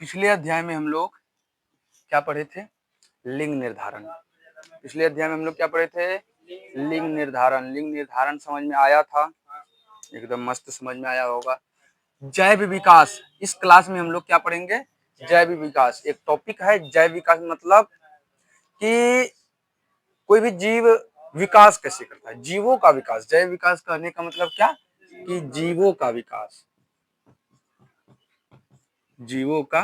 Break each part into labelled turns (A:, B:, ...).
A: पिछले अध्याय में हम लोग क्या पढ़े थे? लिंग निर्धारण। पिछले अध्याय में हम लोग क्या पढ़े थे? लिंग निर्धारण। लिंग निर्धारण समझ में आया था? एकदम मस्त समझ में आया होगा। जैव विकास, इस क्लास में हम लोग क्या पढ़ेंगे? जैव विकास। एक टॉपिक है जैव विकास, मतलब कि कोई भी जीव विकास कैसे करता है, जीवों का विकास। जैव विकास कहने का मतलब क्या? कि जीवों का विकास, जीवों का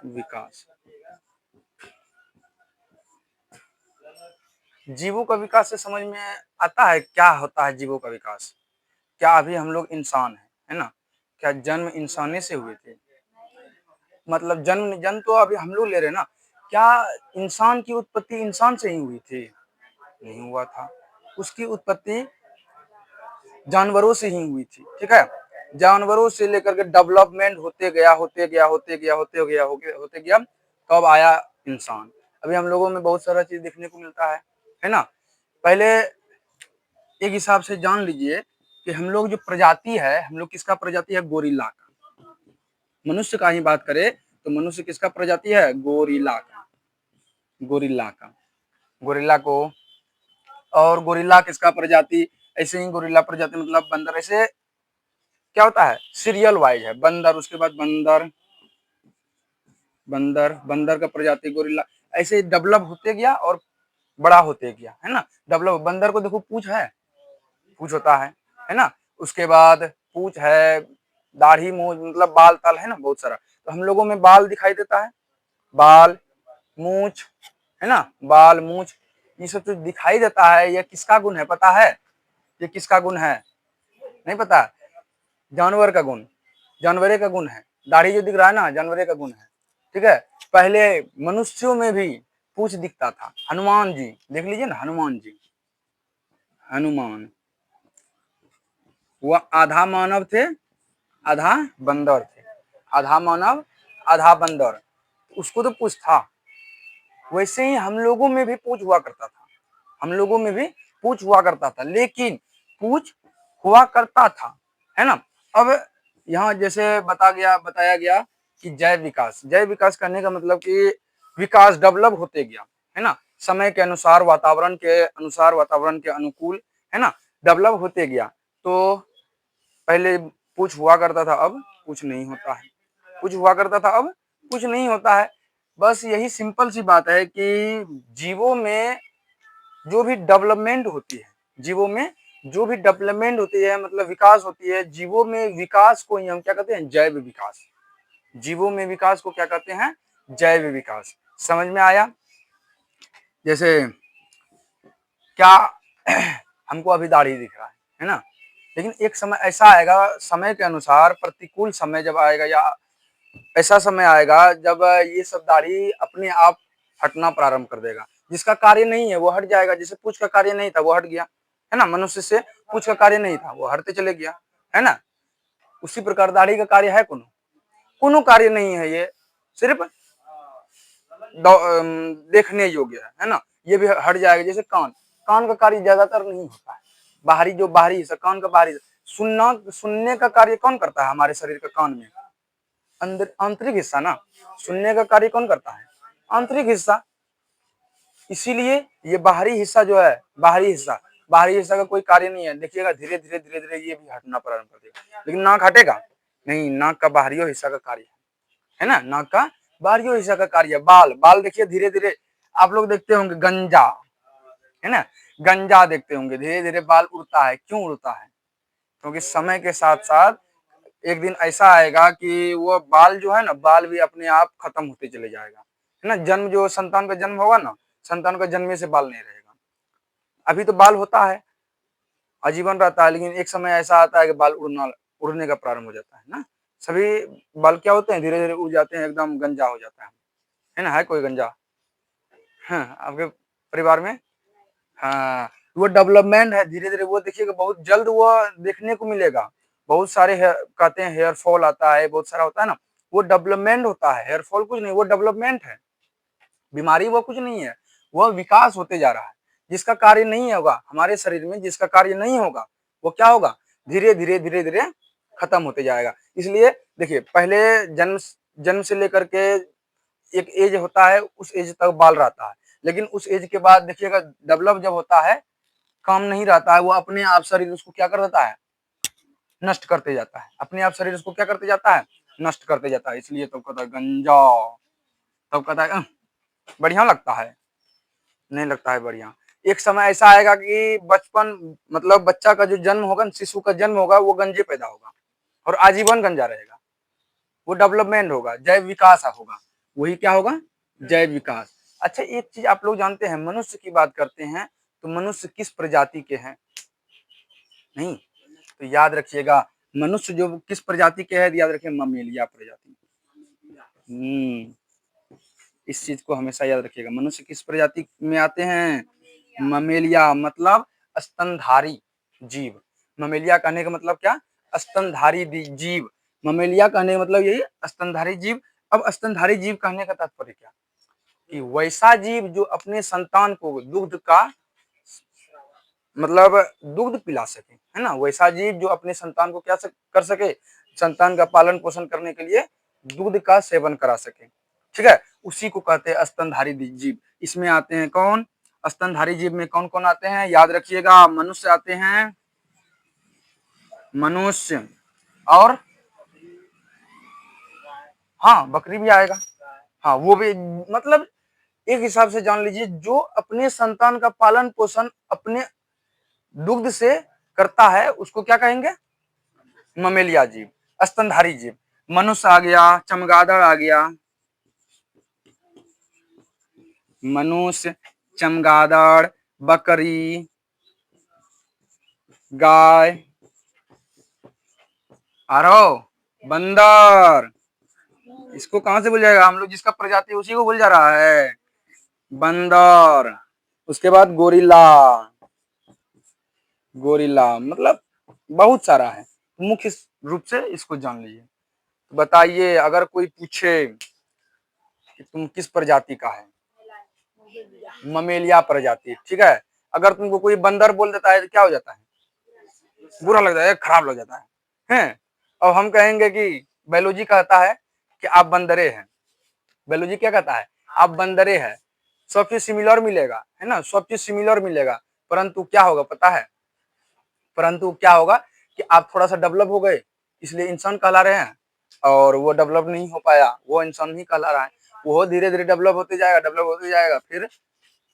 A: विकास। जीवों का विकास से समझ में आता है क्या होता है जीवों का विकास? क्या अभी हम लोग इंसान है ना? क्या जन्म इंसानी से हुए थे? मतलब जन्म तो अभी हम लोग ले रहे हैं ना। क्या इंसान की उत्पत्ति इंसान से ही हुई थी? नहीं हुआ था। उसकी उत्पत्ति जानवरों से ही हुई थी। ठीक है, जानवरों से लेकर के डेवलपमेंट होते गया होते गया, तब आया इंसान। अभी हम लोगों में बहुत सारा चीज देखने को मिलता है ना। पहले एक हिसाब से जान लीजिए कि हम लोग जो प्रजाति है, हम लोग किसका प्रजाति है? गोरिल्ला का। मनुष्य का ही बात करें तो मनुष्य किसका प्रजाति है? गोरिल्ला का। गोरिल्ला का, गोरिल्ला को। और गोरिल्ला किसका प्रजाति? ऐसे ही गोरिल्ला प्रजाति मतलब बंदर। ऐसे क्या होता है? सीरियल वाइज है। बंदर, उसके बाद बंदर, बंदर, बंदर का प्रजाति गोरिल्ला। ऐसे डेवलप होते गया और बड़ा होते गया, है ना। डेवलप, बंदर को देखो पूंछ है, पूंछ होता है ना। उसके बाद पूंछ है, दाढ़ी, मूंछ, मतलब बाल ताल है ना, बहुत सारा। तो हम लोगों में बाल दिखाई देता है, बाल, मूंछ, है ना, बाल, मूंछ, ये सब तो दिखाई देता है। ये किसका गुण है पता है? ये किसका गुण है? नहीं पता? जानवर का गुण, जानवरे का गुण है। दाढ़ी जो दिख रहा है ना, जानवरे का गुण है। ठीक है। पहले मनुष्यों में भी पूंछ दिखता था। हनुमान जी देख लीजिए ना, हनुमान जी, हनुमान, वह आधा मानव थे, आधा बंदर थे। आधा मानव, आधा बंदर, उसको तो पूंछ था। वैसे ही हम लोगों में भी पूंछ हुआ करता था, हम लोगों में भी पूंछ हुआ करता था। लेकिन पूंछ हुआ करता था, है ना। अब यहाँ जैसे बताया गया कि जैव विकास, जैव विकास करने का मतलब कि विकास डेवलप होते गया, है ना, समय के अनुसार, वातावरण के अनुसार, वातावरण के अनुकूल, है ना, डेवलप होते गया। तो पहले पूंछ हुआ करता था, अब कुछ नहीं होता है। कुछ हुआ करता था, अब कुछ नहीं होता है। बस यही सिंपल सी बात है कि जीवों में जो भी डेवलपमेंट होती है, जीवों में जो भी डेवलपमेंट होती है, मतलब विकास होती है, जीवों में विकास को ही हम क्या कहते हैं? जैव विकास। जीवों में विकास को क्या कहते हैं? जैव विकास। समझ में आया? जैसे क्या हमको अभी दाढ़ी दिख रहा है ना, लेकिन एक समय ऐसा आएगा, समय के अनुसार प्रतिकूल समय जब आएगा, या ऐसा समय आएगा जब ये सब दाढ़ी अपने आप हटना प्रारंभ कर देगा। जिसका कार्य नहीं है वो हट जाएगा। जैसे पूंछ का कार्य नहीं था वो हट गया, है ना। मनुष्य से पूंछ का कार्य नहीं था, वो हटते चले गया, है ना। उसी प्रकार दाढ़ी का कार्य है कोनो? कोनो कार्य नहीं है। ये सिर्फ देखने योग्य है ना। ये भी हट जाएगा। जैसे कान, कान का कार्य ज्यादातर नहीं होता है। बाहरी, जो बाहरी हिस्सा कान का, बाहरी सुनना, सुनने का कार्य कौन करता है हमारे शरीर का? कान में अंदर आंतरिक हिस्सा ना, सुनने का कार्य कौन करता है? आंतरिक हिस्सा। इसीलिए ये बाहरी हिस्सा जो है, बाहरी हिस्सा, बाहरी हिस्सा का कोई कार्य नहीं है। देखिएगा धीरे धीरे ये भी हटना प्रारंभ कर देगा। लेकिन नाक हटेगा नहीं, नाक का बाहरी हिस्सा का कार्य है ना, नाक का बाहरी हिस्सा का कार्य। बाल, बाल देखिए धीरे धीरे आप लोग देखते होंगे, गंजा, है ना, गंजा देखते होंगे, धीरे धीरे बाल उड़ता है। क्यों उड़ता है? क्योंकि समय के साथ साथ एक दिन ऐसा आएगा कि वो बाल जो है ना, बाल भी अपने आप खत्म होते चले जाएगा, है ना। जन्म, जो संतान का जन्म होगा ना, संतान का जन्म से बाल नहीं रहेगा। अभी तो बाल होता है, आजीवन रहता है, लेकिन एक समय ऐसा आता है कि बाल उड़ने का प्रारंभ हो जाता है ना। सभी बाल क्या होते हैं? धीरे धीरे उड़ जाते हैं, एकदम गंजा हो जाता है ना। है कोई गंजा? हाँ, आपके परिवार में? हाँ, वो डेवलपमेंट है धीरे धीरे। वो देखिएगा बहुत जल्द वो देखने को मिलेगा। बहुत सारे कहते हैं हेयर फॉल आता है, बहुत सारा होता है ना। वो डेवलपमेंट होता है। हेयर फॉल कुछ नहीं, वो डेवलपमेंट है। बीमारी वो कुछ नहीं है, वो विकास होते जा रहा है। जिसका कार्य नहीं होगा हमारे शरीर में, जिसका कार्य नहीं होगा, वो क्या होगा? धीरे धीरे खत्म होते जाएगा। इसलिए देखिए, पहले जन्म जन्म से लेकर के एक एज होता है, उस एज तक बाल रहता है, लेकिन उस एज के बाद देखिएगा डेवलप जब होता है, काम नहीं रहता है, वो अपने आप शरीर उसको क्या कर देता है, नष्ट करते जाता है, अपने आप शरीर उसको क्या करते जाता है, नष्ट करते जाता है। इसलिए तब कहता है गंजा, तब कहता है बढ़िया लगता है, नहीं लगता है बढ़िया। एक समय ऐसा आएगा कि बचपन मतलब बच्चा का जो जन्म होगा, शिशु का जन्म होगा, वो गंजे पैदा होगा और आजीवन गंजा रहेगा। वो डेवलपमेंट होगा, जैव विकास होगा, वही क्या होगा, जैव विकास। अच्छा एक चीज आप लोग जानते हैं, मनुष्य की बात करते हैं तो मनुष्य किस प्रजाति के हैं, नहीं तो याद रखिएगा मनुष्य जो किस प्रजाति के है, याद रखिए ममेलिया प्रजाति। इस चीज को हमेशा याद रखिएगा, मनुष्य किस प्रजाति में आते हैं, ममेलिया मतलब स्तनधारी जीव। ममेलिया कहने का मतलब क्या, स्तनधारी जीव। ममेलिया कहने का मतलब यही स्तनधारी जीव। अब स्तनधारी जीव कहने का तात्पर्य क्या, कि वैसा जीव जो अपने संतान को दुग्ध का मतलब दुग्ध पिला सके, है ना, वैसा जीव जो अपने संतान को क्या कर सके, संतान का पालन पोषण करने के लिए दूध का सेवन करा सके, ठीक है, उसी को कहते हैं स्तनधारी जीव। इसमें आते हैं कौन, स्तनधारी जीव में कौन कौन आते हैं, याद रखिएगा मनुष्य आते हैं, मनुष्य और हाँ बकरी भी आएगा, हाँ वो भी, मतलब एक हिसाब से जान लीजिए जो अपने संतान का पालन पोषण अपने दुग्ध से करता है उसको क्या कहेंगे, ममेलिया जीव, स्तनधारी जीव। मनुष्य आ गया, चमगादड़ आ गया, मनुष्य, चमगादड़, बकरी, गाय, आरो, बंदर, इसको कहां से भूल जाएगा, हम लोग जिसका प्रजाति उसी को भूल जा रहा है, बंदर। उसके बाद गोरिल्ला, गोरिल्ला मतलब बहुत सारा है, मुख्य रूप से इसको जान लीजिए। बताइए अगर कोई पूछे कि तुम किस प्रजाति का है, ममेलिया प्रजाति, ठीक है, अगर तुमको कोई बंदर बोल देता है तो क्या हो जाता है, बुरा लग जाता है, खराब लग जाता है। और हम कहेंगे कि बायोलॉजी कहता है कि आप बंदरे हैं, बायोलॉजी क्या कहता है, आप बंदरे हैं, सब चीज सिमिलर मिलेगा, है ना, सब चीज सिमिलर मिलेगा, परंतु क्या होगा पता है, परंतु क्या होगा कि आप थोड़ा सा डेवलप हो गए इसलिए इंसान कहला रहे हैं, और वो डेवलप नहीं हो पाया वो इंसान ही कहला रहा है। वो धीरे धीरे डेवलप होते जाएगा, डेवलप होते जाएगा, फिर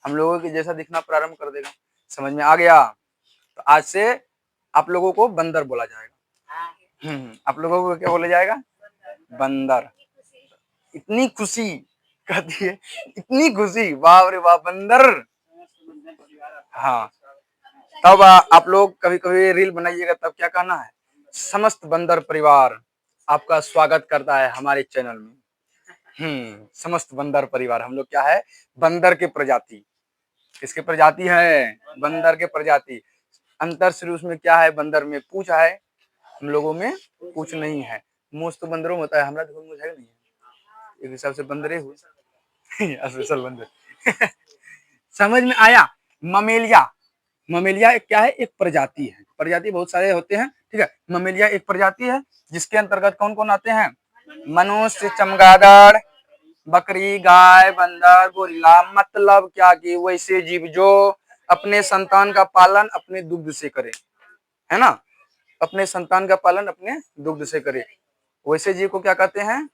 A: हम लोगों के जैसा दिखना प्रारंभ कर देगा। समझ में आ गया, तो आज से आप लोगों को बंदर बोला जाएगा। आप लोगों को क्या बोला जाएगा, बंदर। इतनी खुशी कहती है, इतनी खुशी, बाप रे बाप, बंदर। हाँ, तब आप लोग कभी कभी रील बनाइएगा तब क्या कहना है, समस्त बंदर परिवार आपका स्वागत करता है हमारे चैनल में। समस्त बंदर परिवार, हम लोग क्या है, बंदर के प्रजाति। किसके प्रजाति है, बंदर के प्रजाति। अंतर सिर्फ उसमें क्या है, बंदर में पूंछ है, हम लोगों में पूंछ नहीं है। मूछ तो बंदरों में होता है, हमरा देखो मूछ है नहीं, एक हिसाब से बंदरे हुए। स्पेशल बंदर। समझ में आया। ममेलिया, ममेलिया एक क्या है, एक प्रजाति है, प्रजाति बहुत सारे होते हैं, ठीक है, ममेलिया एक प्रजाति है जिसके अंतर्गत कौन कौन आते हैं, मनुष्य, चमगादड़, बकरी, गाय, बंदर, गोरिल्ला। मतलब क्या कि वैसे जीव जो अपने संतान का पालन अपने दुग्ध से करे, है ना, अपने संतान का पालन अपने दुग्ध से करे, वैसे जीव को क्या कहते हैं,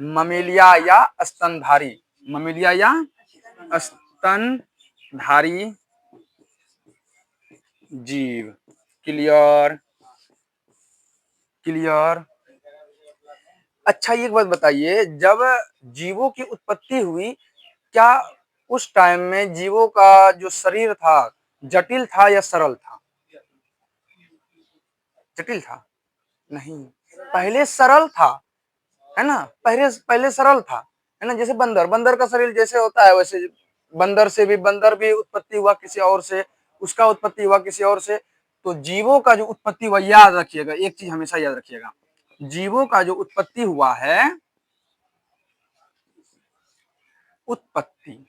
A: ममेलिया या स्तनधारी, ममेलिया या स्तनधारी जीव। Clear, clear. अच्छा एक बात बताइए, जब जीवों की उत्पत्ति हुई, क्या उस टाइम में जीवों का जो शरीर था जटिल था या सरल था, जटिल था, नहीं, पहले सरल था, है ना, पहले पहले सरल था, है ना, जैसे बंदर, बंदर का शरीर जैसे होता है वैसे बंदर से भी, बंदर भी उत्पत्ति हुआ किसी और से, उसका उत्पत्ति हुआ किसी और से। तो जीवों का जो उत्पत्ति हुआ, याद रखिएगा एक चीज हमेशा याद रखिएगा, जीवों का जो उत्पत्ति हुआ है, उत्पत्ति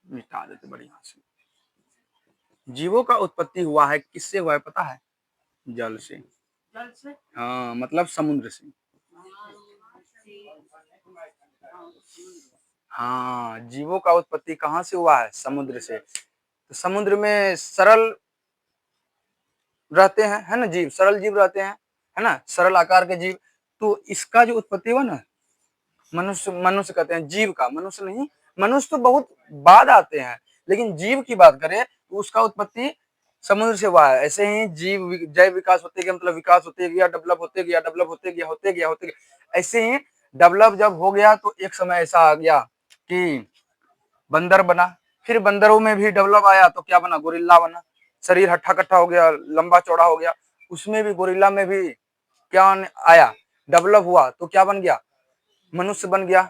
A: मिटा देते बढ़िया से, जीवों का उत्पत्ति हुआ है किससे हुआ है पता है, जल से, हाँ मतलब समुद्र से, हाँ, जीवों का उत्पत्ति कहाँ से हुआ है? समुद्र से। तो समुद्र में सरल रहते हैं, है ना जीव, सरल जीव रहते हैं, है ना, सरल आकार के जीव। तो इसका जो उत्पत्ति हुआ ना, मनुष्य मनुष्य कहते हैं जीव का, मनुष्य नहीं, मनुष्य तो बहुत बाद आते हैं, लेकिन जीव की बात करें तो उसका उत्पत्ति समुद्र से हुआ है। ऐसे ही जैव विकास होते गया, मतलब विकास होते गया, डेवलप होते गया, डेवलप होते गया। ऐसे ही डेवलप जब हो गया तो एक समय ऐसा आ गया कि बंदर बना, फिर बंदरों में भी डेवलप आया तो क्या बना? गोरिल्ला बना। शरीर हट्टा कट्टा हो गया, लंबा चौड़ा हो गया। उसमें भी गोरिल्ला में भी क्या आया? डेवलप हुआ तो क्या बन गया? मनुष्य बन गया,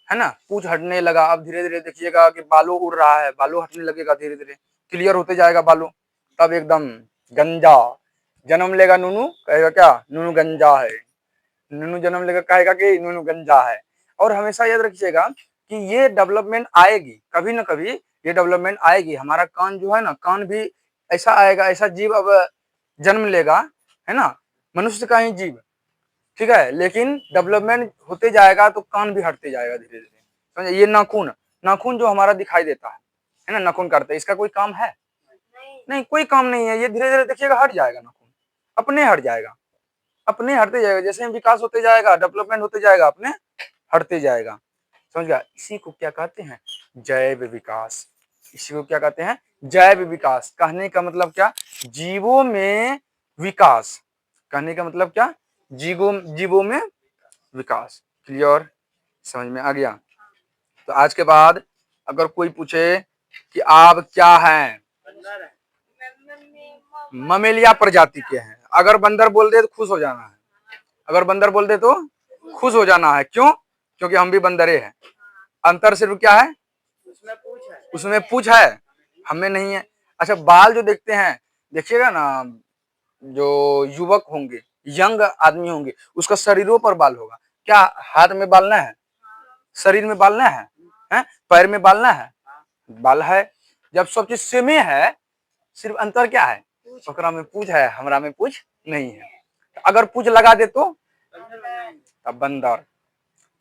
A: है ना। पूंछ हटने लगा। अब धीरे धीरे देखिएगा कि बालों उड़ रहा है, बालों हटने लगेगा, धीरे धीरे क्लियर होते जाएगा बालों। तब एकदम गंजा जन्म लेगा। नूनू कहेगा क्या? नूनू गंजा है। नूनू जन्म लेकर कहेगा कि नूनू गंजा है। और हमेशा याद रखिएगा कि ये डेवलपमेंट आएगी, कभी ना कभी ये डेवलपमेंट आएगी। हमारा कान जो है ना, कान भी ऐसा आएगा, ऐसा जीव अब जन्म लेगा, है ना, मनुष्य का ही जीव, ठीक है। लेकिन डेवलपमेंट होते जाएगा तो कान भी हटते जाएगा धीरे धीरे, समझे। ये नाखून, नाखून जो हमारा दिखाई देता है ना, नाखून काटते हैं, इसका कोई काम है? नहीं, कोई काम नहीं है। ये धीरे धीरे देखिएगा हट जाएगा, नाखून अपने हट जाएगा, अपने हटते जाएगा। जैसे विकास होते जाएगा, डेवलपमेंट होते जाएगा, अपने हटते जाएगा, समझ गया। इसी को क्या कहते हैं? जैव विकास। इसी को क्या कहते हैं? जैव विकास। कहने का मतलब क्या? जीवों में विकास। कहने का मतलब क्या? जीवों में विकास। क्लियर? समझ में आ गया? तो आज के बाद अगर कोई पूछे कि आप क्या हैं, ममेलिया प्रजाति के हैं, अगर बंदर बोल दे तो खुश हो जाना है। अगर बंदर बोल दे तो खुश हो जाना है। क्यों? क्योंकि हम भी बंदरे हैं। अंतर सिर्फ क्या है? उसमें पूछ है, हमें नहीं है। अच्छा, बाल जो देखते हैं, देखिएगा ना, जो युवक होंगे, यंग आदमी होंगे, उसका शरीरों पर बाल होगा। क्या हाथ में बाल है? शरीर में बाल है? हैं? पैर में बाल है? बाल है। जब सब चीज सेमे है, सिर्फ अंतर क्या है? ओकरा में पूछ है, हमरा में पूछ नहीं है। अगर पूछ लगा दे तो तब बंदर,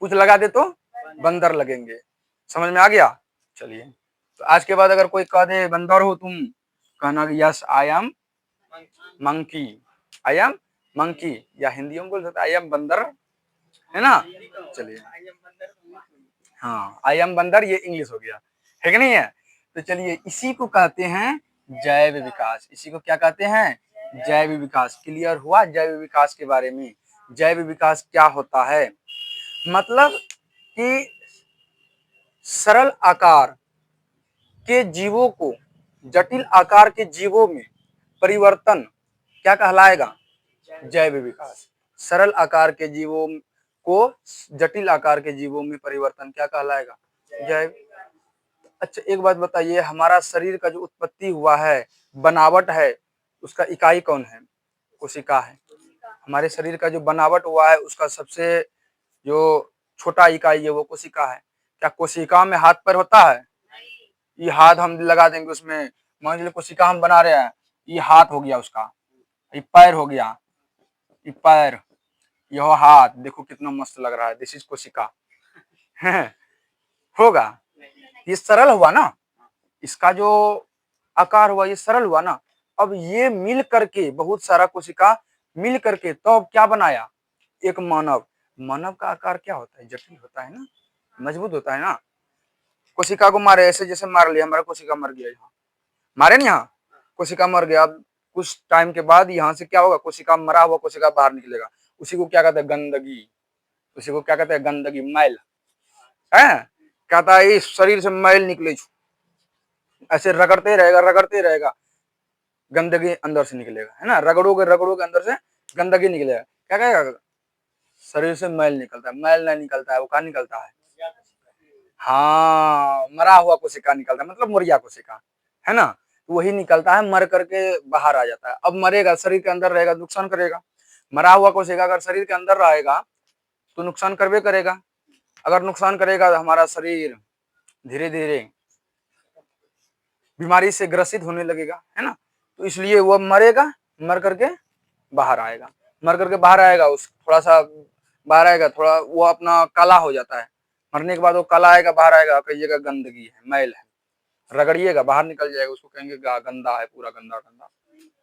A: पूछ लगा दे तो बंदर लगेंगे। समझ में आ गया? चलिए, तो आज के बाद अगर कोई कह दे बंदर हो तुम, कहना कि yes I am monkey, I am monkey, या हिंदी में बोल सकते आई एम बंदर, है ना। चलिए, हाँ, आई एम बंदर, ये इंग्लिश हो गया, है कि नहीं है। तो चलिए, इसी को कहते हैं जैव विकास। इसी को क्या कहते हैं? जैव विकास। क्लियर हुआ जैव विकास के बारे में? जैव विकास क्या होता है? मतलब कि सरल आकार के जीवों को जटिल आकार के जीवों में परिवर्तन क्या कहलाएगा? जैव विकास। सरल आकार के जीवों को जटिल आकार के जीवों में परिवर्तन क्या कहलाएगा? जैव। अच्छा, एक बात बताइए, हमारा शरीर का जो उत्पत्ति हुआ है, बनावट है, उसका इकाई कौन है? कोशिका है। हमारे शरीर का जो बनावट हुआ है, उसका सबसे जो छोटा इकाई है वो कोशिका है। क्या कोशिका में हाथ पैर होता है? ये हाथ हम लगा देंगे उसमें, मान लीजिए कोशिका हम बना रहे हैं, ये हाथ हो गया उसका, ये पैर हो गया, ये पैर, यह हाथ, देखो कितना मस्त लग रहा है, दिस इज कोशिका। होगा? ये सरल हुआ ना, इसका जो आकार हुआ ये सरल हुआ ना। अब ये मिल करके, बहुत सारा कोशिका मिल करके तो अब क्या बनाया? एक मानव। मानव का आकार क्या होता है? जटिल होता है ना, मजबूत होता है ना। कोशिका को मारे, ऐसे जैसे मार लिया, हमारा कोशिका मर गया, यहाँ मारे ना, यहाँ कोशिका मर गया। अब कुछ टाइम के बाद यहाँ से क्या होगा? कोशिका, मरा हुआ कोशिका बाहर निकलेगा। उसी को क्या कहते हैं? गंदगी। उसी को क्या कहते हैं? गंदगी, मैल है। कहता है इस शरीर से मैल निकले, ऐसे रगड़ते रहेगा, रगड़ते रहेगा, गंदगी अंदर से निकलेगा, है ना। रगड़ोगे अंदर से गंदगी निकलेगा। क्या कहेगा? शरीर से मैल निकलता है। मैल नहीं निकलता है, वो क्या निकलता है? हाँ, मरा हुआ कोशिका निकलता है, मतलब मुर्गिया कोशिका, है ना। वही निकलता है, मर करके बाहर आ जाता है। अब मरेगा, शरीर के अंदर रहेगा, नुकसान करेगा। मरा हुआ कोशिका अगर शरीर के अंदर रहेगा तो नुकसान करवे करेगा। अगर नुकसान करेगा तो हमारा शरीर धीरे धीरे बीमारी से ग्रसित होने लगेगा, है ना। तो इसलिए वो मरेगा, मर करके बाहर आएगा, मर करके बाहर आएगा, उस थोड़ा सा बाहर आएगा, थोड़ा वो अपना काला हो जाता है, मरने के बाद वो कल आएगा, बाहर आएगा, कहिएगा गंदगी है, मैल है, रगड़िएगा बाहर निकल जाएगा, उसको कहेंगे गंदा है, पूरा गंदा गंदा।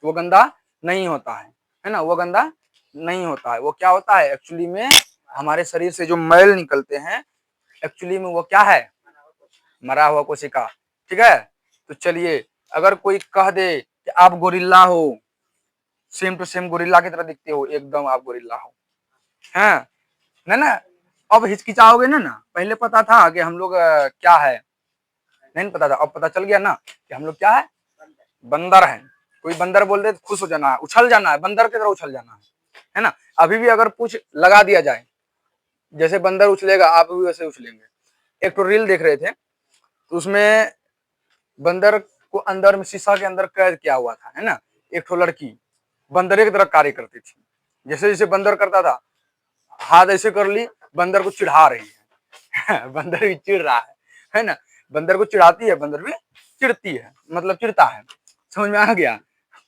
A: वो गंदा नहीं होता है ना, वो गंदा नहीं होता है। वो क्या होता है एक्चुअली में, हमारे शरीर से जो मैल निकलते हैं एक्चुअली में वो क्या है, मरा हुआ कोशिका। ठीक है, तो चलिए, अगर कोई कह दे कि आप गोरिल्ला हो, सेम टू सेम गोरिल्ला की तरह दिखते हो, एकदम आप गोरिल्ला हो, हैं ना, अब हिचकिचाओगे ना। पहले पता था कि हम लोग क्या है, नहीं पता था, अब पता चल गया ना कि हम लोग क्या है, बंदर हैं। कोई बंदर बोल दे तो खुश हो जाना है, उछल जाना है, बंदर की तरह उछल जाना है ना। अभी भी अगर पूछ लगा दिया जाए, जैसे बंदर उछलेगा आप भी वैसे उछलेंगे। एक तो रील देख रहे थे, तो उसमें बंदर को अंदर में शीशा के अंदर कैद किया हुआ था, है ना। एक तो लड़की बंदर की तरह कार्य करती थी, जैसे जैसे बंदर करता था, हाथ ऐसे कर ली, बंदर को चिढ़ा रही है बंदर भी चिढ़ रहा है ना। बंदर को चिढ़ाती है, बंदर भी चिढ़ती है, मतलब चिढ़ता है। समझ में आ गया।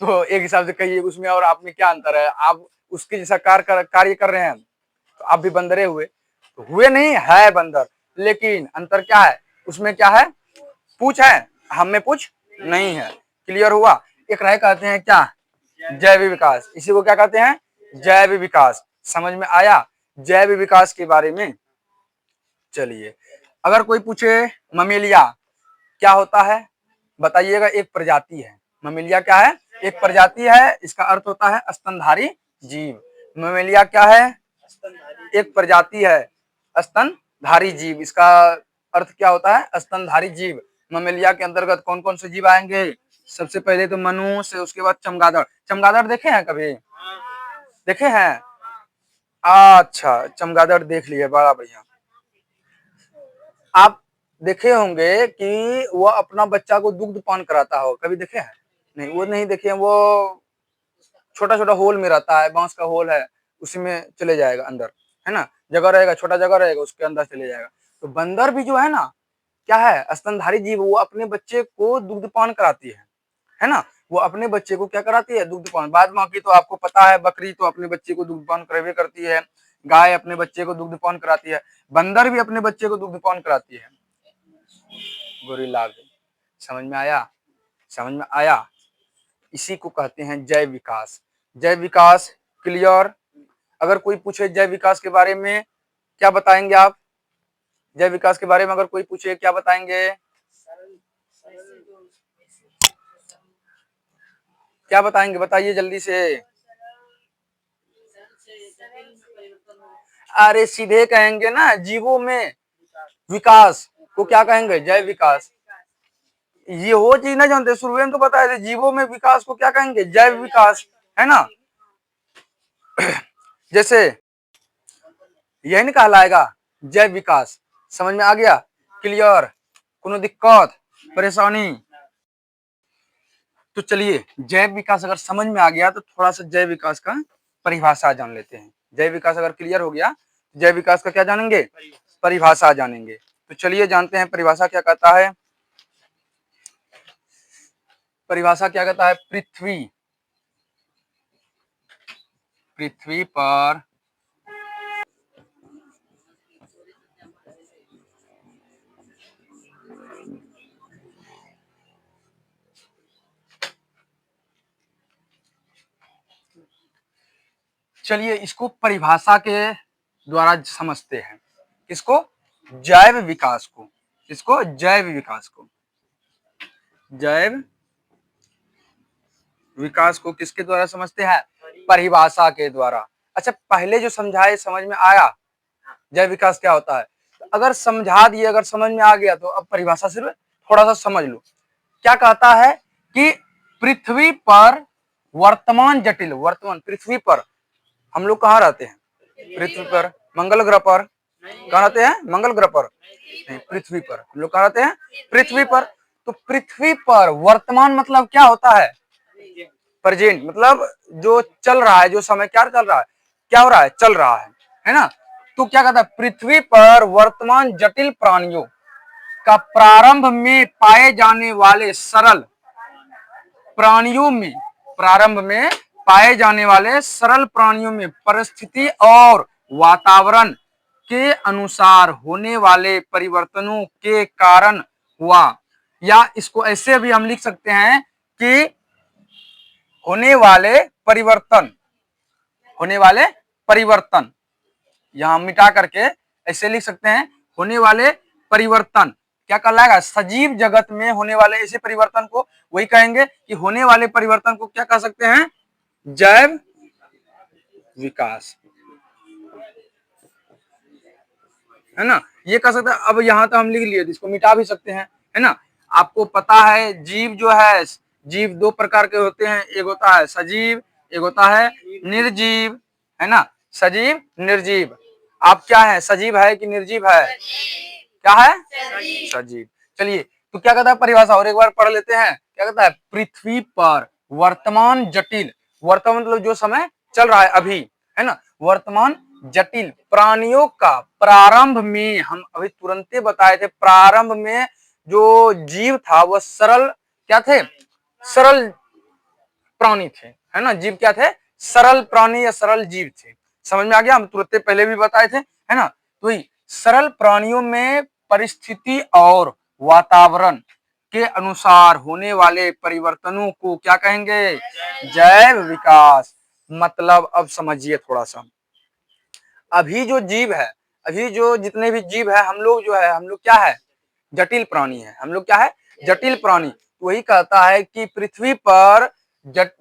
A: तो एक हिसाब से कहिए उसमें और आप में क्या अंतर है, आप उसके जैसा कार्य कर रहे हैं, तो आप भी बंदरे हुए, तो हुए नहीं है बंदर, लेकिन अंतर क्या है उसमें, क्या है, पूछ है, हम में पूछ नहीं है। क्लियर हुआ। एक राय कहते हैं क्या, जैव विकास, इसी को क्या कहते हैं, जैव विकास। समझ में आया जैव विकास के बारे में। चलिए, अगर कोई पूछे ममेलिया क्या होता है, बताइएगा एक प्रजाति है। ममेलिया क्या है, एक प्रजाति है, इसका अर्थ होता है स्तनधारी जीव। ममेलिया क्या है, एक प्रजाति है, स्तनधारी जीव। इसका अर्थ क्या होता है, स्तनधारी जीव। ममेलिया के अंतर्गत कौन कौन से जीव आएंगे, सबसे पहले तो मनुष्य, उसके बाद चमगादड़। चमगादड़ देखे हैं कभी, देखे हैं, अच्छा चमगादड़ देख लिए, बड़ा बढ़िया। आप देखे होंगे कि वो अपना बच्चा को दुग्ध पान कराता हो, कभी देखे हैं, नहीं वो नहीं देखे। वो छोटा छोटा होल में रहता है, बांस का होल है, उसी में चले जाएगा अंदर, है ना, जगह रहेगा, छोटा जगह रहेगा, उसके अंदर चले जाएगा। तो बंदर भी जो है ना, क्या है, स्तनधारी जीव, वो अपने बच्चे को दुग्ध पान कराती है ना। वो अपने बच्चे को क्या कराती है, दुग्ध पान। बाद बाकी तो आपको पता है, बकरी तो अपने बच्चे को दुग्ध पान करवे करती है, गाय अपने बच्चे को दुग्ध पान कराती है, बंदर भी अपने बच्चे को दुग्ध पान कराती है। गोरिल्ला भी। समझ में आया, समझ में आया। इसी को कहते हैं जैव विकास। जैव विकास क्लियर। अगर कोई पूछे जैव विकास के बारे में, क्या बताएंगे आप, जैव विकास के बारे में अगर कोई पूछे क्या बताएंगे, क्या बताएंगे, बताइए जल्दी से। अरे सीधे कहेंगे ना, जीवों में विकास को क्या कहेंगे, जैव विकास। ये वो चीज नहीं जानते, शुरू में तो बताए थे, जीवों में विकास को क्या कहेंगे, जैव विकास, है ना। जैसे यही नहीं कहलाएगा जैव विकास। समझ में आ गया, क्लियर, कोनो दिक्कत परेशानी। तो चलिए, जैव विकास अगर समझ में आ गया तो थोड़ा सा जैव विकास का परिभाषा जान लेते हैं। जैव विकास अगर क्लियर हो गया, जैव विकास का क्या जानेंगे, परिभाषा जानेंगे। तो चलिए जानते हैं परिभाषा क्या कहता है। परिभाषा क्या कहता है, पृथ्वी, पृथ्वी पर चलिए इसको परिभाषा के द्वारा समझते हैं। किसको, जैव विकास को। किसको, जैव विकास को। जैव विकास को किसके द्वारा समझते हैं, परिभाषा के द्वारा। अच्छा पहले जो समझाए समझ में आया जैव विकास क्या होता है, तो अगर समझा दिए, अगर समझ में आ गया तो अब परिभाषा सिर्फ थोड़ा सा समझ लो। क्या कहता है कि पृथ्वी पर वर्तमान जटिल, वर्तमान पृथ्वी पर हम लोग कहाँ रहते हैं, पृथ्वी पर, मंगल ग्रह पर, कहाँ रहते हैं, मंगल ग्रह पर नहीं, पृथ्वी पर। हम लोग कहाँ रहते हैं, पृथ्वी पर। तो पृथ्वी पर वर्तमान मतलब क्या होता है, प्रेजेंट, मतलब जो चल रहा है, जो समय क्या चल रहा है, क्या हो रहा है, चल रहा है ना। तो क्या कहता है, पृथ्वी पर वर्तमान जटिल प्राणियों का प्रारंभ में पाए जाने वाले सरल प्राणियों में, प्रारंभ में पाए जाने वाले सरल प्राणियों में परिस्थिति और वातावरण के अनुसार होने वाले परिवर्तनों के कारण हुआ, या इसको ऐसे भी हम लिख सकते हैं कि होने वाले परिवर्तन, होने वाले परिवर्तन, यहां मिटा करके ऐसे लिख सकते हैं होने वाले परिवर्तन। क्या कहलाएगा? सजीव जगत में होने वाले ऐसे परिवर्तन को वही कहेंगे कि होने वाले परिवर्तन को क्या कह सकते हैं? जैव विकास, है ना, ये कह सकते हैं। अब यहाँ तो हम लिख लिए, इसको मिटा भी सकते हैं, है ना। आपको पता है जीव जो है, जीव दो प्रकार के होते हैं, एक होता है सजीव, एक होता है निर्जीव, है ना, सजीव निर्जीव। आप क्या है, सजीव है कि निर्जीव है? क्या है? सजीव। चलिए, तो क्या कहता है परिभाषा, और एक बार पढ़ लेते हैं। क्या कहता है? पृथ्वी पर वर्तमान जटिल, वर्तमान मतलब जो समय चल रहा है अभी, है ना, वर्तमान जटिल प्राणियों का प्रारंभ में, हम अभी तुरंते बताए थे, प्रारंभ में जो जीव था वह सरल क्या थे? सरल प्राणी थे, है ना। जीव क्या थे? सरल प्राणी या सरल जीव थे। समझ में आ गया? हम तुरंते पहले भी बताए थे, है ना। तो सरल प्राणियों में परिस्थिति और वातावरण के अनुसार होने वाले परिवर्तनों को क्या कहेंगे? जैव विकास। मतलब अब समझिए थोड़ा सा, अभी जो जीव है, अभी जो जितने भी जीव है, हम लोग जो है, हम लोग क्या है? जटिल प्राणी है। हम लोग क्या है? जटिल प्राणी। वही कहता है कि पृथ्वी पर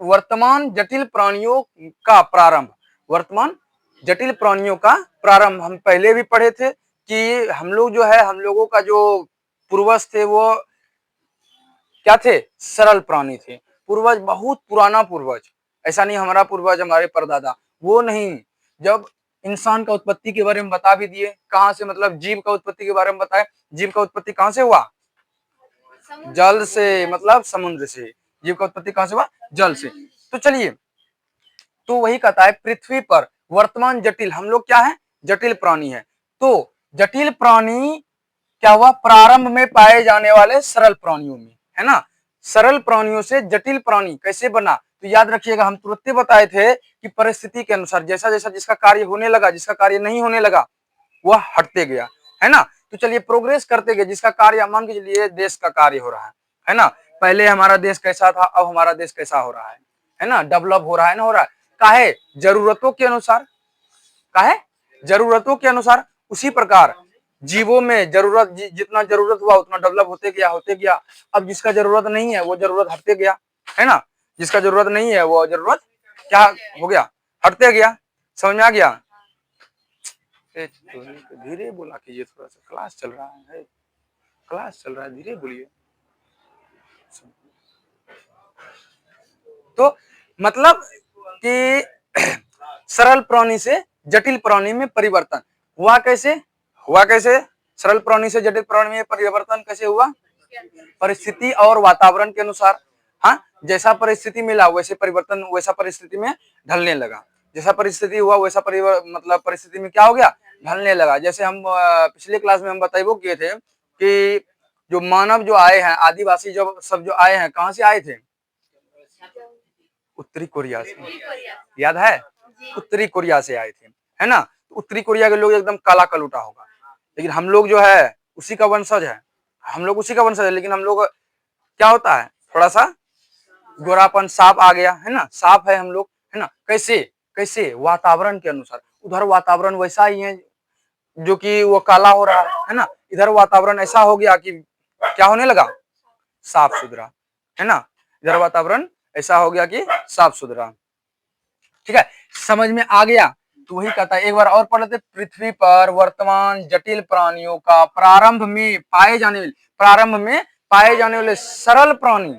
A: वर्तमान जटिल प्राणियों का प्रारंभ, वर्तमान जटिल प्राणियों का प्रारंभ हम पहले भी पढ़े थे कि हम लोग जो है, हम लोगों का जो पूर्वज थे वो क्या थे? सरल प्राणी थे। पूर्वज बहुत पुराना पूर्वज, ऐसा नहीं हमारा पूर्वज हमारे परदादा, वो नहीं। जब इंसान का उत्पत्ति के बारे में बता भी दिए, कहां से, मतलब जीव का उत्पत्ति के बारे में बताए। जीव का उत्पत्ति कहां से हुआ? जल से, मतलब समुद्र से। जीव का उत्पत्ति कहां से हुआ? जल से। तो चलिए, तो वही कहता है पृथ्वी पर वर्तमान जटिल, हम लोग क्या है? जटिल प्राणी है। तो जटिल प्राणी क्या हुआ? प्रारंभ में पाए जाने वाले सरल प्राणियों में, है ना। सरल प्राणियों से जटिल प्राणी कैसे बना? तो याद रखिएगा, हम तुरंत बताए थे कि परिस्थिति के अनुसार जैसा जैसा जिसका कार्य होने लगा, जिसका कार्य नहीं होने लगा वह हटते गया, है ना। तो चलिए प्रोग्रेस करते गए, जिसका कार्य मान के चलिए देश का कार्य हो रहा है ना। पहले हमारा देश कैसा था, अब हमारा देश कैसा हो रहा है ना, डेवलप हो रहा है ना, हो रहा है। काहे? जरूरतों के अनुसार, काहे? जरूरतों के अनुसार। उसी प्रकार जीवों में जरूरत, जितना जरूरत हुआ उतना डेवलप होते गया, होते गया। अब जिसका जरूरत नहीं है वो जरूरत हटते गया, है ना। जिसका जरूरत नहीं है वो जरूरत क्या हो गया? हटते गया। समझ में आ गया? धीरे बोला कीजिए, थोड़ा सा क्लास चल रहा है, क्लास चल रहा है, धीरे बोलिए। तो मतलब कि सरल प्राणी से जटिल प्राणी में परिवर्तन हुआ कैसे? हुआ कैसे? सरल प्राणी से जटिल प्राणी में परिवर्तन कैसे हुआ? परिस्थिति और वातावरण के अनुसार। हाँ, जैसा परिस्थिति मिला वैसे परिवर्तन, वैसा परिस्थिति में ढलने लगा। जैसा परिस्थिति हुआ वैसा मतलब परिस्थिति में क्या हो गया? ढलने लगा। जैसे हम पिछले क्लास में हम बताइबो किए थे कि जो मानव जो आए हैं, आदिवासी जो सब जो आए हैं, कहाँ से आए थे? उत्तरी कोरिया से। याद है? उत्तरी कोरिया से आए थे, है ना। उत्तरी कोरिया के लोग एकदम काला कलूटा होगा, लेकिन हम लोग जो है उसी का वंशज है। हम लोग उसी का वंशज है, लेकिन हम लोग क्या होता है, थोड़ा सा गोरापन साफ आ गया, है ना, साफ है हम लोग, है ना। कैसे? कैसे? वातावरण के अनुसार। उधर वातावरण वैसा ही है जो कि वो काला हो रहा है ना। इधर वातावरण ऐसा हो गया कि क्या होने लगा? साफ सुथरा, है ना। इधर वातावरण ऐसा हो गया कि साफ सुथरा। ठीक है, समझ में आ गया? तो वही कहता है, एक बार और पढ़ लेते। पृथ्वी पर वर्तमान जटिल प्राणियों का प्रारंभ में पाए जाने वाले सरल प्राणी,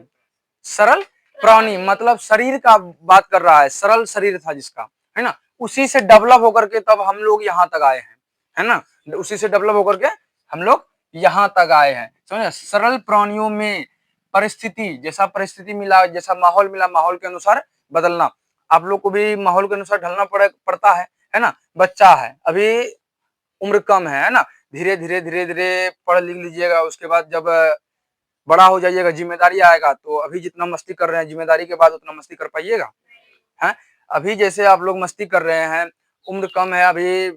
A: सरल प्राणी मतलब शरीर का बात कर रहा है, सरल शरीर था जिसका, है ना, उसी से डेवलप होकर के तब हम लोग यहाँ तक आए हैं, है ना। उसी से डेवलप होकर के हम लोग यहाँ तक आए हैं, समझे। सरल प्राणियों में परिस्थिति, जैसा परिस्थिति मिला, जैसा माहौल मिला, माहौल के अनुसार बदलना। आप लोग को भी माहौल के अनुसार ढलना पड़ता है ना। बच्चा है अभी, उम्र कम है ना, धीरे धीरे धीरे धीरे पढ़ लिख लीजिएगा, उसके बाद जब बड़ा हो जाइएगा, जिम्मेदारी आएगा, तो अभी जितना मस्ती कर रहे हैं जिम्मेदारी के बाद उतना मस्ती कर पाइएगा? है, अभी जैसे आप लोग मस्ती कर रहे हैं, उम्र कम है अभी,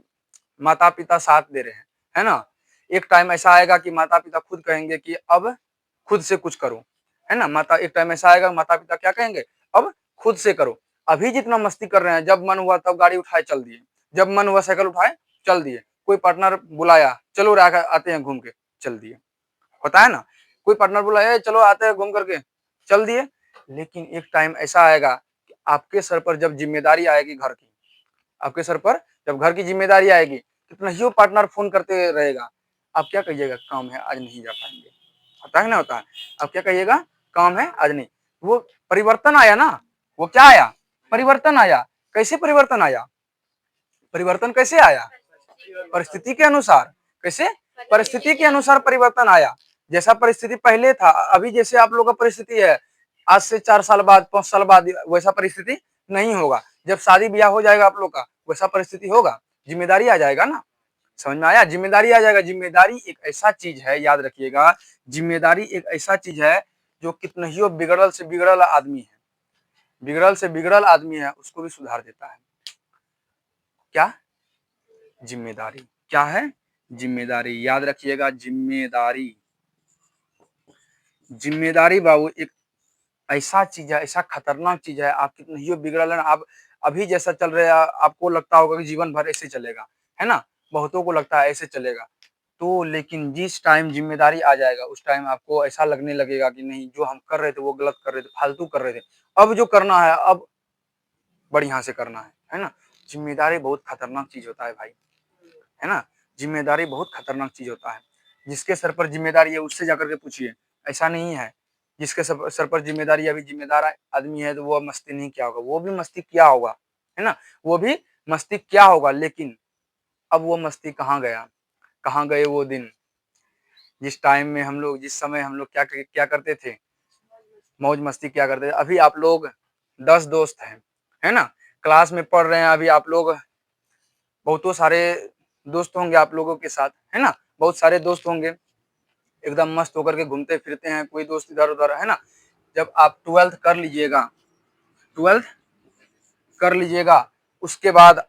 A: माता पिता साथ दे रहे हैं, है ना। एक टाइम ऐसा आएगा कि माता पिता खुद कहेंगे कि अब खुद से कुछ करो, है ना। माता एक टाइम ऐसा आएगा माता पिता क्या कहेंगे, अब खुद से करो। अभी जितना मस्ती कर रहे हैं, जब मन हुआ तब गाड़ी उठाए चल दिए, जब मन हुआ साइकिल उठाए चल दिए, कोई पार्टनर बुलाया चलो आते हैं घूम के चल दिए, होता है ना। कोई पार्टनर बुलाया चलो आते हैं घूम करके चल दिए। लेकिन एक टाइम ऐसा आएगा कि आपके सर पर जब जिम्मेदारी आएगी घर की, आपके सर पर जब घर की जिम्मेदारी आएगी, कितना ही पार्टनर फोन करते रहेगा, आप क्या कहिएगा, काम है आज नहीं जा पाएंगे, होता है ना, होता है। आप क्या कहिएगा, काम है आज नहीं। वो परिवर्तन आया ना, वो क्या आया, परिवर्तन आया। कैसे परिवर्तन आया, परिवर्तन कैसे आया, परिस्थिति के अनुसार। कैसे, परिस्थिति के अनुसार परिवर्तन आया। जैसा परिस्थिति पहले था, अभी जैसे आप लोगों का परिस्थिति है, आज से 4 साल बाद 5 साल बाद वैसा परिस्थिति नहीं होगा। जब शादी ब्याह हो जाएगा आप लोग का, वैसा परिस्थिति होगा, जिम्मेदारी आ जाएगा ना। समझ में आया, जिम्मेदारी आ जाएगा। जिम्मेदारी एक ऐसा चीज है, याद रखिएगा, जिम्मेदारी एक ऐसा चीज है जो कितना ही बिगड़ल से बिगड़ल आदमी है, बिगड़ल से बिगड़ल आदमी है, उसको भी सुधार देता है। क्या, जिम्मेदारी क्या है, जिम्मेदारी, याद रखिएगा, जिम्मेदारी। जिम्मेदारी बाबू एक ऐसा चीज है, ऐसा खतरनाक चीज है। आप कितने ही बिगड़ल है, आप अभी जैसा चल रहे हैं आपको लगता होगा कि जीवन भर ऐसे चलेगा, है ना, बहुतों को लगता है ऐसे चलेगा। तो लेकिन जिस टाइम जिम्मेदारी आ जाएगा, उस टाइम आपको ऐसा लगने लगेगा कि नहीं, जो हम कर रहे थे वो गलत कर रहे थे, फालतू कर रहे थे, अब जो करना है अब बढ़िया से करना है ना। जिम्मेदारी बहुत खतरनाक चीज होता है भाई, है ना। जिम्मेदारी बहुत खतरनाक चीज होता है। जिसके सर पर जिम्मेदारी है उससे जाकर के पूछिए, ऐसा नहीं है जिसके सर पर जिम्मेदारी, अभी जिम्मेदार आदमी है तो वो मस्ती नहीं किया होगा, वो भी मस्ती किया होगा, है ना, वो भी मस्ती किया होगा। लेकिन अब वो मस्ती कहाँ गया, कहाँ गए वो दिन, जिस टाइम में हम लोग, जिस समय हम लोग क्या क्या करते थे, मौज मस्ती क्या करते थे। अभी आप लोग 10 दोस्त हैं, है ना, क्लास में पढ़ रहे हैं, अभी आप लोग बहुतों सारे दोस्त होंगे आप लोगों के साथ, है ना, बहुत सारे दोस्त होंगे, एकदम मस्त होकर के घूमते फिरते हैं, कोई दोस्त इधर उधर, है ना। जब आप 12th कर लीजिएगा, 12th कर लीजिएगा, उसके बाद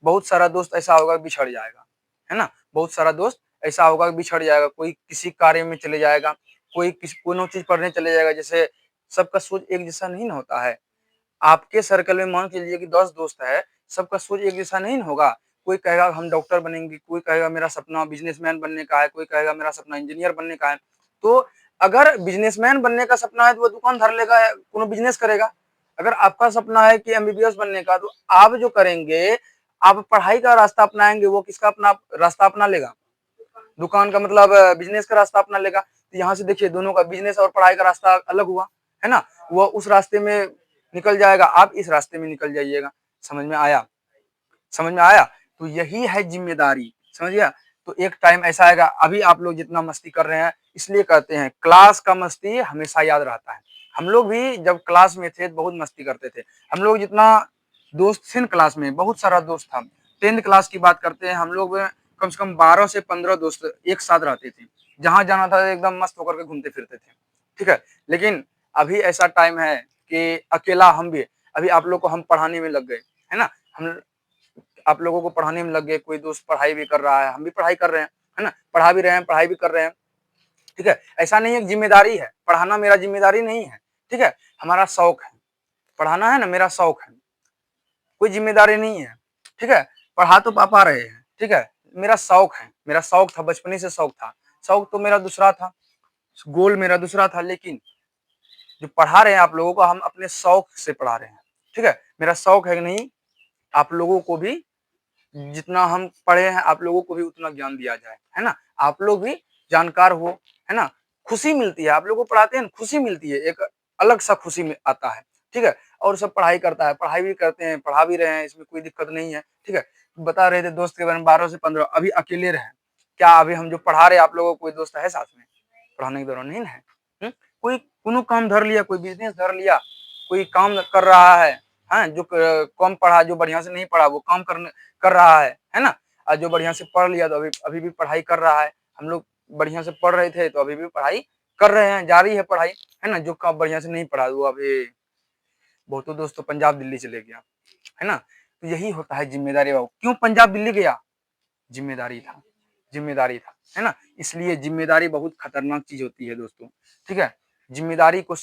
A: बहुत सारा दोस्त ऐसा होगा बिछड़ जाएगा, है ना, बहुत सारा दोस्त ऐसा होगा बिछड़ जाएगा, कोई किसी कार्य में चले जाएगा, कोई किसी कोनो चीज पढ़ने चले जाएगा। जैसे सबका सोच एक जैसा नहीं ना होता है। आपके सर्कल में मान के लीजिए कि 10 दोस्त है, सबका सोच एक जैसा नहीं होगा। कोई कहेगा हम डॉक्टर बनेंगे, कोई कहेगा मेरा सपना बिजनेसमैन बनने का है, कोई कहेगा मेरा सपना इंजीनियर बनने का है। तो अगर बिजनेसमैन बनने का सपना है तो वो दुकान धर लेगा, कोनो बिजनेस करेगा। अगर आपका सपना है कि एमबीबीएस बनने का, तो आप जो करेंगे, आप पढ़ाई का रास्ता अपनाएंगे, वो किसका अपना रास्ता अपना लेगा, दुकान का मतलब बिजनेस का रास्ता अपना लेगा। तो यहाँ से देखिए दोनों का, बिजनेस और पढ़ाई का रास्ता अलग हुआ, है ना। वो उस रास्ते में निकल जाएगा, आप इस रास्ते में निकल जाइएगा। समझ में आया, समझ में आया। तो यही है जिम्मेदारी, समझ गया। तो एक टाइम ऐसा आएगा, अभी आप लोग जितना मस्ती कर रहे हैं, इसलिए कहते हैं क्लास का मस्ती हमेशा याद रहता है। हम लोग भी जब क्लास में थे तो बहुत मस्ती करते थे। हम लोग जितना दोस्त थे क्लास में, बहुत सारा दोस्त था। 10th क्लास की बात करते हैं, हम लोग कम से कम 12 से 15 दोस्त एक साथ रहते थे। जहां जाना था एकदम मस्त होकर के घूमते फिरते थे, ठीक है। लेकिन अभी ऐसा टाइम है कि अकेला हम भी, अभी आप लोग को हम पढ़ाने में लग गए, है ना, हम आप लोगों को पढ़ाने में लग गए। कोई दोस्त पढ़ाई भी कर रहा है, हम भी पढ़ाई कर रहे हैं, है ना, पढ़ा भी रहे हैं, पढ़ाई भी कर रहे हैं, ठीक है। ऐसा नहीं है जिम्मेदारी है, पढ़ाना मेरा जिम्मेदारी नहीं है, ठीक है, हमारा शौक है, पढ़ाना है ना, मेरा शौक है, कोई जिम्मेदारी नहीं है, ठीक है। पढ़ा तो पापा रहे हैं, ठीक है, मेरा शौक है, मेरा शौक था, बचपन से शौक था। शौक तो मेरा दूसरा था, गोल मेरा दूसरा था। लेकिन जो पढ़ा रहे हैं आप लोगों को, हम अपने शौक से पढ़ा रहे हैं, ठीक है। मेरा शौक है कि नहीं, आप लोगों को भी जितना हम पढ़े हैं, आप लोगों को भी उतना ज्ञान दिया जाए, है ना, आप लोग भी जानकार हो, है ना। खुशी मिलती है, आप लोगों को पढ़ाते हैं, खुशी मिलती है, एक अलग सा खुशी में आता है, ठीक है। और सब पढ़ाई करता है, पढ़ाई भी करते हैं, पढ़ा भी रहे हैं, इसमें कोई दिक्कत नहीं है, ठीक है। बता रहे थे दोस्त के बारे में, 12 से 15 अभी अकेले रहे। क्या अभी हम जो पढ़ा रहे आप लोगों को कोई दोस्त है साथ में, पढ़ाने के दौरान नहीं है। कोई कोनो काम धर लिया, कोई बिजनेस धर लिया, कोई काम कर रहा है, हाँ, जो कम पढ़ा, जो बढ़िया से नहीं पढ़ा, वो काम कर रहा है ना। और जो बढ़िया से पढ़ लिया तो अभी अभी भी पढ़ाई कर रहा है। हम लोग बढ़िया से पढ़ रहे थे तो अभी भी पढ़ाई कर रहे हैं, जारी है पढ़ाई, है ना। जो काम बढ़िया से नहीं पढ़ा वो अभी, बहुतों दोस्त तो पंजाब दिल्ली चले गया, है ना। तो यही होता है जिम्मेदारी बाबू। क्यों पंजाब दिल्ली गया, जिम्मेदारी था, जिम्मेदारी था, है ना। इसलिए जिम्मेदारी बहुत खतरनाक चीज होती है दोस्तों, ठीक है। जिम्मेदारी को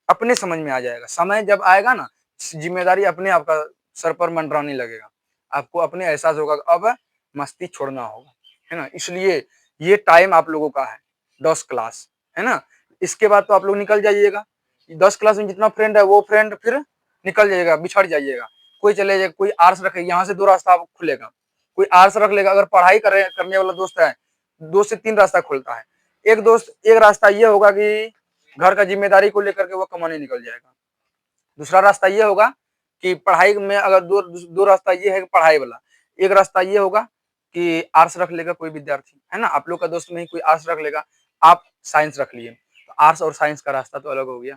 A: अपने समझ में आ जाएगा, समय जब आएगा ना, जिम्मेदारी अपने आपका सर पर मंडराने लगेगा, आपको अपने एहसास होगा अब मस्ती छोड़ना होगा, है ना। इसलिए ये टाइम आप लोगों का है 10 क्लास, है ना। इसके बाद तो आप लोग निकल जाइएगा, 10 क्लास में जितना फ्रेंड है वो फ्रेंड फिर निकल जाइएगा, बिछड़ जाइएगा, कोई चले जाएगा, कोई आर्ट्स रखे, यहाँ से 2 रास्ता खुलेगा, कोई आर्ट्स रख लेगा, अगर पढ़ाई करने वाला दोस्त है 2 से 3 रास्ता खुलता है। एक दोस्त, एक रास्ता ये होगा कि घर का जिम्मेदारी को लेकर के वो कमाने निकल जाएगा, दूसरा रास्ता ये होगा कि पढ़ाई में, अगर दो रास्ता ये है कि पढ़ाई वाला, एक रास्ता ये होगा कि आर्ट्स रख लेगा कोई विद्यार्थी, है ना, आप लोग का दोस्त में ही कोई आर्ट्स रख लेगा, आप साइंस रख लिए, तो आर्ट्स और साइंस का रास्ता तो अलग हो गया।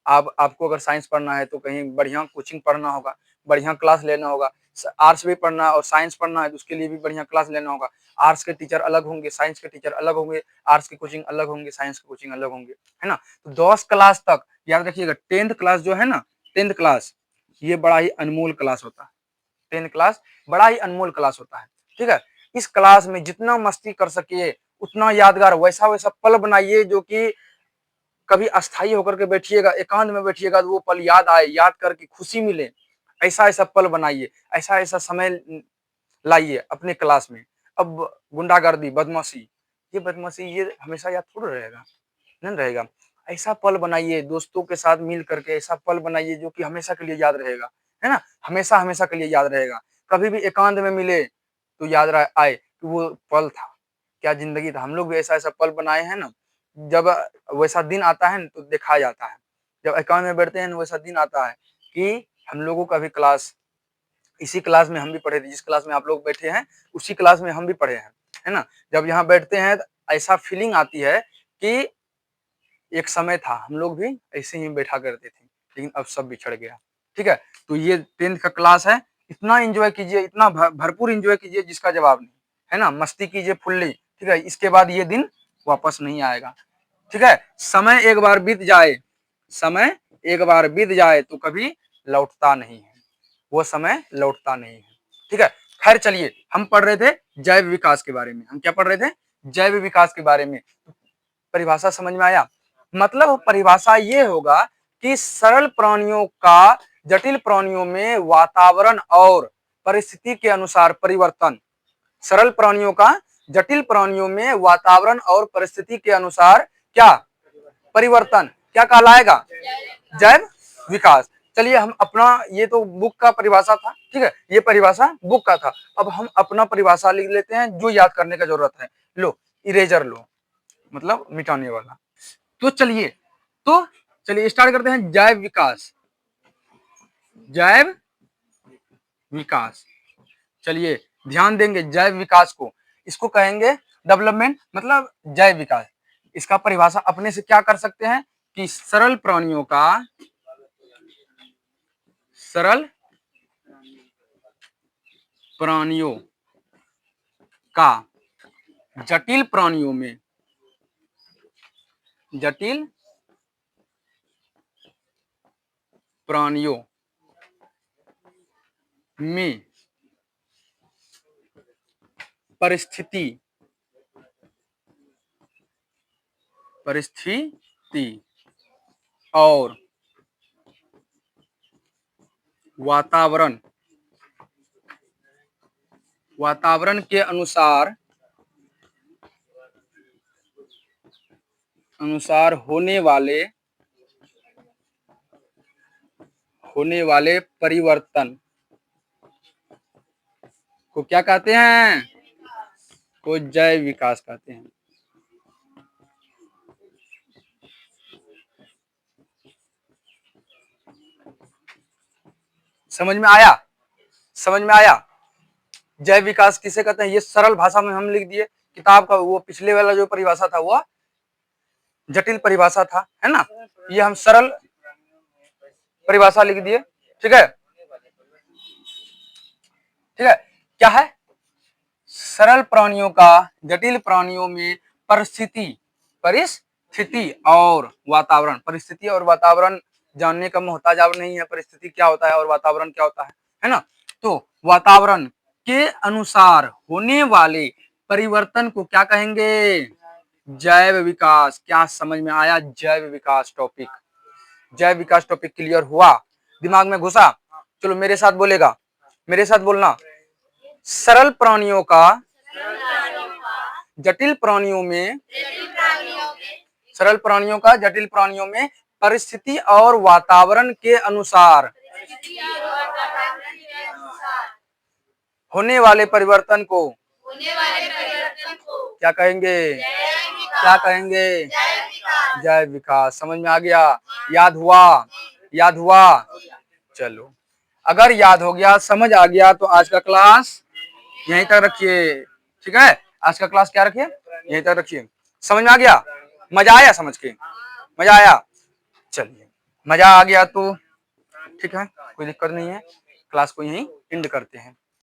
A: आप आपको अगर साइंस पढ़ना है तो कहीं बढ़िया कोचिंग पढ़ना होगा, बढ़िया क्लास लेना होगा, आर्ट्स भी पढ़ना है और साइंस पढ़ना है तो उसके लिए भी बढ़िया क्लास लेना होगा। आर्ट्स के टीचर अलग होंगे, साइंस के टीचर अलग होंगे, आर्ट्स की कोचिंग अलग होंगे, साइंस की कोचिंग अलग होंगे, है ना। तो 10 क्लास तक याद रखिएगा, 10th क्लास जो है ना, 10th क्लास ये बड़ा ही अनमोल क्लास होता है, 10th क्लास बड़ा ही अनमोल क्लास होता है, ठीक है। इस क्लास में जितना मस्ती कर सकिए उतना यादगार, वैसा वैसा पल बनाइए जो कि कभी अस्थाई होकर के बैठिएगा, एकांत में बैठिएगा तो वो पल याद आए, याद करके खुशी मिले, ऐसा ऐसा पल बनाइए, ऐसा ऐसा समय लाइए अपने क्लास में। अब गुंडागर्दी, बदमाशी, ये बदमाशी ये हमेशा याद थोड़ा रहेगा, नहीं रहेगा। ऐसा पल बनाइए दोस्तों के साथ मिल करके, ऐसा पल बनाइए जो कि हमेशा के लिए याद रहेगा, है ना, हमेशा हमेशा के लिए याद रहेगा। कभी भी एकांत में मिले तो याद आए कि वो पल था, क्या जिंदगी था, हम लोग भी ऐसा ऐसा पल बनाए हैं ना। जब वैसा दिन आता है तो दिखाया जाता है, जब एकांत में बैठते हैं वैसा दिन आता है कि हम लोगों का भी क्लास, इसी क्लास में हम भी पढ़े थे, जिस क्लास में आप लोग बैठे हैं उसी क्लास में हम भी पढ़े हैं, है ना। जब यहाँ बैठते हैं तो ऐसा फीलिंग आती है कि एक समय था हम लोग भी ऐसे ही बैठा करते थे, लेकिन अब सब बिछड़ गया, ठीक है। तो ये 10th का क्लास है, इतना एंजॉय कीजिए, इतना भरपूर एंजॉय कीजिए जिसका जवाब नहीं, है ना, मस्ती कीजिए फुल्ली, ठीक है। इसके बाद ये दिन वापस नहीं आएगा, ठीक है। समय एक बार बीत जाए, समय एक बार बीत जाए तो कभी लौटता नहीं है, वो समय लौटता नहीं है, ठीक है। खैर चलिए, हम पढ़ रहे थे जैव विकास के बारे में, हम क्या पढ़ रहे थे, जैव विकास के बारे में। परिभाषा समझ में आया, मतलब परिभाषा ये होगा कि सरल प्राणियों का जटिल प्राणियों में वातावरण और परिस्थिति के अनुसार परिवर्तन, सरल प्राणियों का जटिल प्राणियों में वातावरण और परिस्थिति के अनुसार क्या परिवर्तन, क्या कहलाएगा, जैव विकास। चलिए हम अपना, ये तो बुक का परिभाषा था, ठीक है, ये परिभाषा बुक का था, अब हम अपना परिभाषा लिख लेते हैं जो याद करने का जरूरत है। लो इरेजर लो, मतलब मिटाने वाला। तो चलिए, तो चलिए स्टार्ट करते हैं, जैव विकास, जैव विकास। चलिए ध्यान देंगे जैव विकास को, इसको कहेंगे डेवलपमेंट, मतलब जैव विकास। इसका परिभाषा अपने से क्या कर सकते हैं कि सरल प्राणियों का, सरल प्राणियों का जटिल प्राणियों में, जटिल प्राणियों में परिस्थिति, परिस्थिति और वातावरण, वातावरण के अनुसार, अनुसार होने वाले परिवर्तन को क्या कहते हैं, को जैव विकास कहते हैं। समझ में आया, समझ में आया, जैव विकास किसे कहते हैं, ये सरल भाषा में हम लिख दिए। किताब का वो पिछले वाला जो परिभाषा था वो जटिल परिभाषा था, है ना, ये हम सरल परिभाषा लिख दिए, ठीक है, ठीक है। क्या है, सरल प्राणियों का जटिल प्राणियों में परिस्थिति, परिस्थिति और वातावरण, परिस्थिति और वातावरण जानने का मोहताज आप नहीं है, परिस्थिति क्या होता है और वातावरण क्या होता है ना। तो वातावरण के अनुसार होने वाले परिवर्तन को क्या कहेंगे? जैव विकास। क्या समझ में आया? जैव विकास टॉपिक, जैव विकास टॉपिक क्लियर हुआ, दिमाग में घुसा? चलो मेरे साथ बोलेगा, मेरे साथ बोलना। सरल प्राणियों का जटिल प्राणियों में, सरल प्राणियों का जटिल प्राणियों में परिस्थिति और वातावरण के अनुसार होने वाले परिवर्तन को क्या कहेंगे? क्या कहेंगे? जैव विकास। समझ में आ गया? याद हुआ? याद हुआ? चलो, अगर याद हो गया, समझ आ गया, तो आज का क्लास यहीं तक रखिए। ठीक है, आज का क्लास क्या रखिए? यहीं तक रखिए। समझ में आ गया? मजा आया समझ के? मजा आया? चलिए, मजा आ गया तो ठीक है, कोई दिक्कत नहीं है, क्लास को यहीं एंड करते हैं।